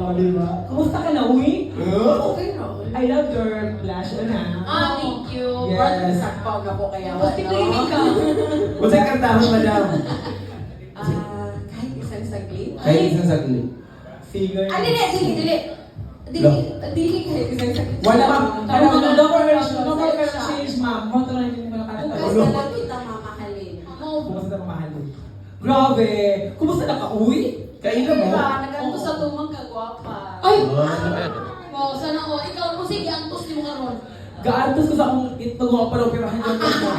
Oh, di ba? Kumusta ka na, uy? Okay na. I love your blush, na. Thank you. Yes. Brad, nasakpag ako kaya Tapos tituloy ka. Kung saan kantahan, madam? Kahit isang saglit. Kahit isang saglit. Singer. Dili kahit isang saglit. Wala ka. Ano ka? Bukas No more change, ma'am. Kontra na hindi mo nakakanta. na lang kita mamahalin. Bukas na mamahalin. Grabe! Kumusta na ka, uy? Kailan mo? Diba? Nagano sa tumang kagwapa. Ay! Wow, sana ko. Ikaw mo sige, antos ni mo karon. Gaantos ko sa akong itulungan pa lang pirahan yung mo.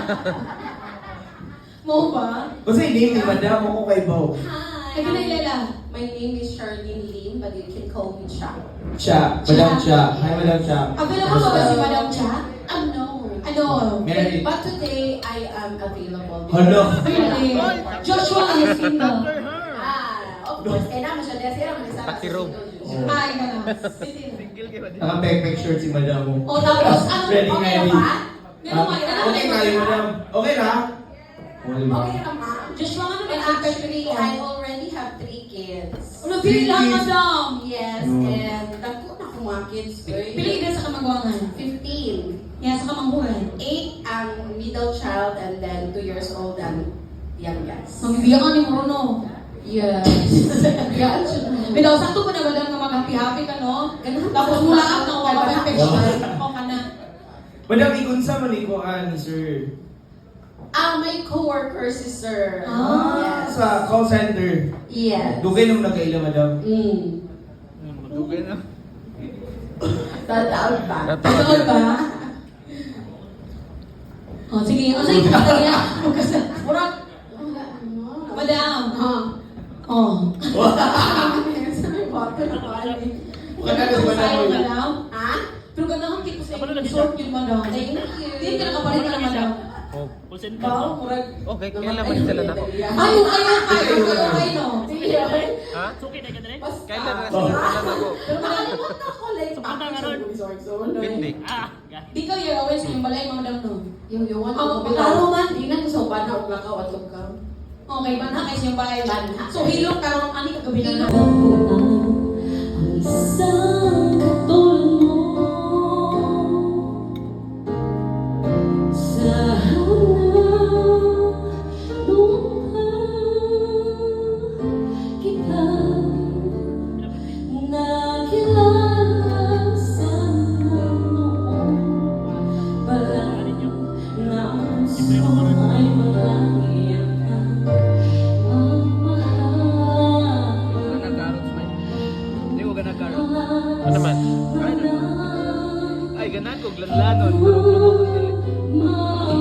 Mo ba? Kasi name ni Madam ako kay Bo. Hi. Ay, kinailela. My name is Charlene Lim, but you can call me Cha. Siya. Madam siya. Hi, Madam siya. Available ba ba si Madam Cha? No. Ano? Married. But today, I am available. Hello. Really? Joshua is single. Of course. Kaya naman siya. Dahil siya naman isa. Pati Rob. Ay, gano'n. Naka-pek shirt si Madam mo. O tapos, ano? Ready, Okay ready. na ba? Meron ba? Okay kayo, Madam. Okay na? Okay ba? Okay na, ma'am. Joshua, ano ba? And actually, I already have 3 kids. Ano, pili lang, Madam. Yes, Mm. and dako na akong mga kids. Pili ka sa kamagwangan. 15. Yan, sa kamanghuran. 8 ang middle child and then 2 years old and youngest. Magbibiyak ka ni Bruno. Yes. Yan siya. Bitaw, sakto pa na Madam na mag-happy-happy ka, no? Ganun. Tapos mula ka na, wala pa infection. O ka na. Madam, ikunsa mo ni Kuan, sir. My co-worker si Sir. Yes. Sa call center. Yes. Dugay nung nagkaila, Madam. Madugay na. Tataon pa. Totoo ba? O, sige. O, sige. Kaya. Murag. Madam. O. Wala ka si Madam. Madam. Ha? Pero ganda kang tipo sa inyo. Short yun, Madam. Thank you. Hindi ka nakapalit ka, Madam. Oh, full center. Bao, murag. Okay, kailan ba sila na? Ayaw, no? Ha? Mas Kailan na sila na ako? Pero nakalimutan na ako like Hindi. Di ka year away sa yung balay, Madam, no? Yung yuwan Ang ko klaro man. Di na ko sa upan na uglakaw at lugaw. Okay, banha kayo sa yung balay. Banha. So, hilong karong ani kagabi na na. Ang isang katulad mo sa hanap lumha kita nakilala sa noon pa lang na ang song ay malaki ang mahal. Hindi ko ganagarot. Ano naman? Ay, ganan ko, glanlanon. Lubog-lubog ang dili.